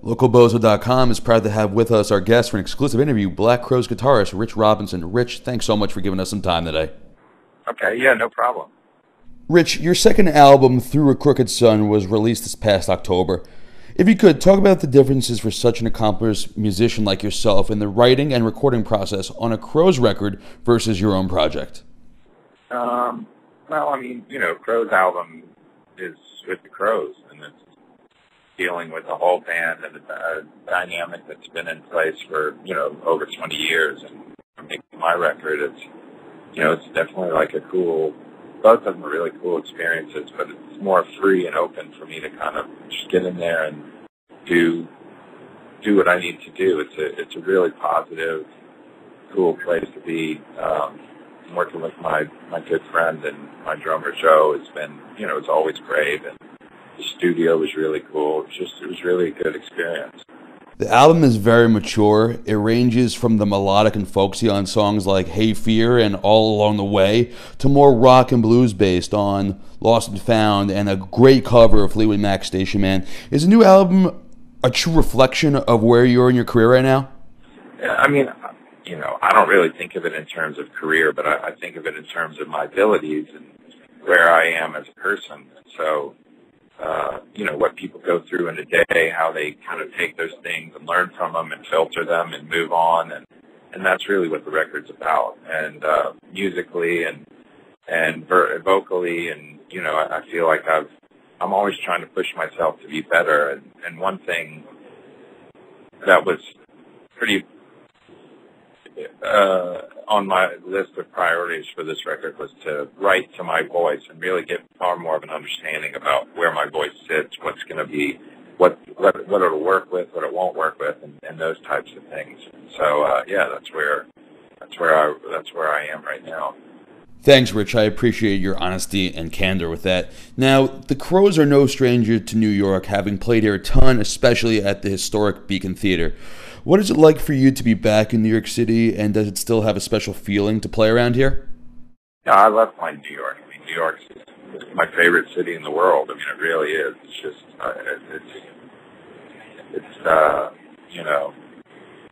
LocalBozo.com is proud to have with us our guest for an exclusive interview, Black Crowes guitarist Rich Robinson. Rich, thanks so much for giving us some time today. Okay, yeah, no problem. Rich, your second album, Through a Crooked Sun, was released this past October. If you could, talk about the differences for such an accomplished musician like yourself in the writing and recording process on a Crowes record versus your own project. Well, I mean, Crowes' album is with the Crowes, and it's dealing with the whole band and the dynamic that's been in place for, over 20 years. And making my record, it's definitely like both of them are really cool experiences, but it's more free and open for me to kind of just get in there and do what I need to do. It's a really positive, cool place to be. Working with my good friend and my drummer Joe has been, it's always great, and the studio was really cool. It was really a good experience. The album is very mature. It ranges from the melodic and folksy on songs like Hey Fear and All Along the Way to more rock and blues based on Lost and Found and a great cover of Fleetwood Mac's Station Man. Is the new album a true reflection of where you're in your career right now? Yeah, I mean, I don't really think of it in terms of career, but I think of it in terms of my abilities and where I am as a person. So, what people go through in a day, how they kind of take those things and learn from them and filter them and move on. And that's really what the record's about. And musically and vocally, and, I feel like I'm always trying to push myself to be better. And one thing that was pretty on my list of priorities for this record was to write to my voice and really get far more of an understanding about where my voice sits, what's going to be, what it'll work with, what it won't work with, and those types of things. So that's where I am right now. Thanks, Rich. I appreciate your honesty and candor with that. Now, the Crowes are no stranger to New York, having played here a ton, especially at the historic Beacon Theater. What is it like for you to be back in New York City, and does it still have a special feeling to play around here? Yeah, I love playing New York. I mean, New York is my favorite city in the world. I mean, it really is. It's just,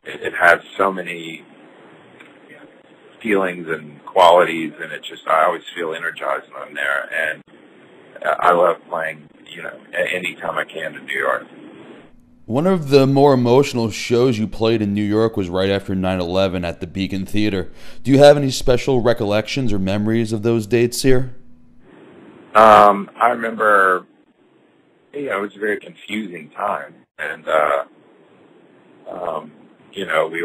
it has so many feelings and qualities, and I always feel energized when I'm there, and I love playing, anytime I can in New York. One of the more emotional shows you played in New York was right after 9/11 at the Beacon Theater. Do you have any special recollections or memories of those dates here? I remember, it was a very confusing time, and we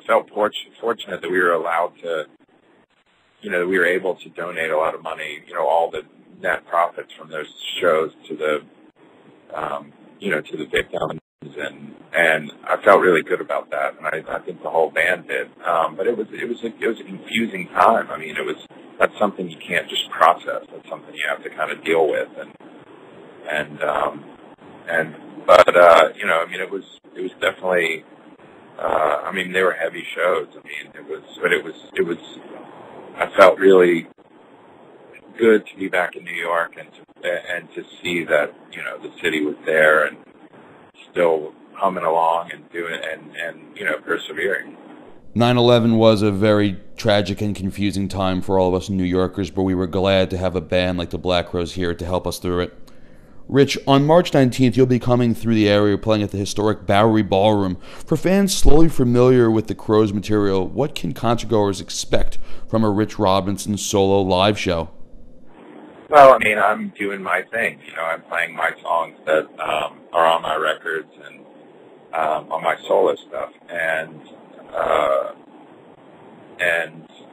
felt fortunate that we were allowed to, that we were able to donate a lot of money, all the net profits from those shows to the victims, and I felt really good about that, and I think the whole band did. But it was a confusing time. I mean, that's something you can't just process. That's something you have to kind of deal with, it was definitely. They were heavy shows. I mean, it was. I felt really good to be back in New York and to see that the city was there and still humming along and doing and persevering. 9/11 was a very tragic and confusing time for all of us New Yorkers, but we were glad to have a band like the Black Crowes here to help us through it. Rich, on March 19th, you'll be coming through the area playing at the historic Bowery Ballroom. For fans slowly familiar with the Crowes material, what can concertgoers expect from a Rich Robinson solo live show? Well, I'm doing my thing. I'm playing my songs that are on my records and on my solo stuff, and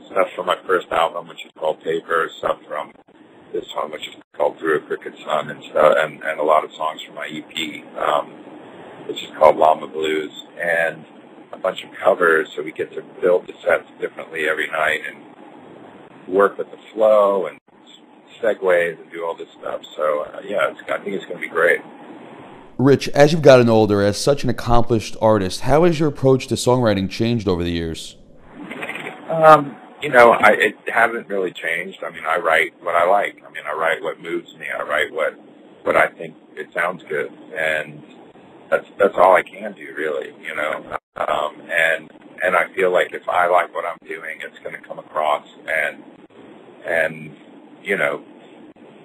stuff from my first album, which is called Paper, stuff from this one, which is called Through a Crooked Sun, and stuff, and a lot of songs from my EP, which is called Llama Blues, and a bunch of covers. So we get to build the sets differently every night and work with the flow and segues and do all this stuff. So I think it's going to be great. Rich, as you've gotten older, as such an accomplished artist, how has your approach to songwriting changed over the years? It hasn't really changed. I write what I like. I write what moves me. I write what I think it sounds good, and that's all I can do, really, you know. And I feel like if I like what I'm doing, it's going to come across, and you know,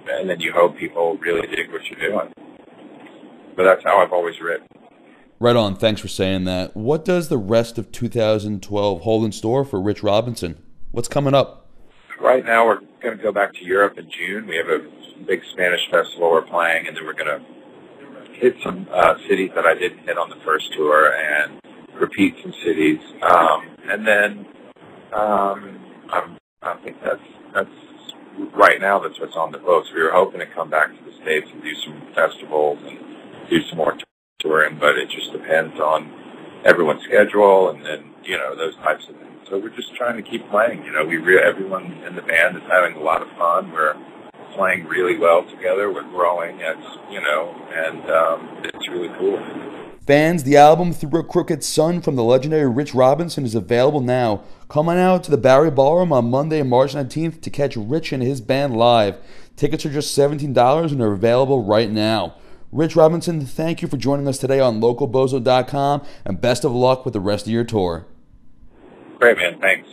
and then you hope people really dig what you're doing. But that's how I've always written. Right on. Thanks for saying that. What does the rest of 2012 hold in store for Rich Robinson? What's coming up? Right now, we're going to go back to Europe in June. We have a big Spanish festival we're playing, and then we're going to hit some cities that I didn't hit on the first tour and repeat some cities. And then I think that's right now that's what's on the books. We were hoping to come back to the States and do some festivals and do some more touring, but it just depends on everyone's schedule and then, you know, those types of things. So we're just trying to keep playing. You know, everyone in the band is having a lot of fun. We're playing really well together. We're growing, as you know, and it's really cool. Fans, the album Through a Crooked Sun from the legendary Rich Robinson is available now. Come on out to the Barry Ballroom on Monday, March 19th to catch Rich and his band live. Tickets are just $17 and are available right now. Rich Robinson, thank you for joining us today on localbozo.com, and best of luck with the rest of your tour. Great, man. Thanks.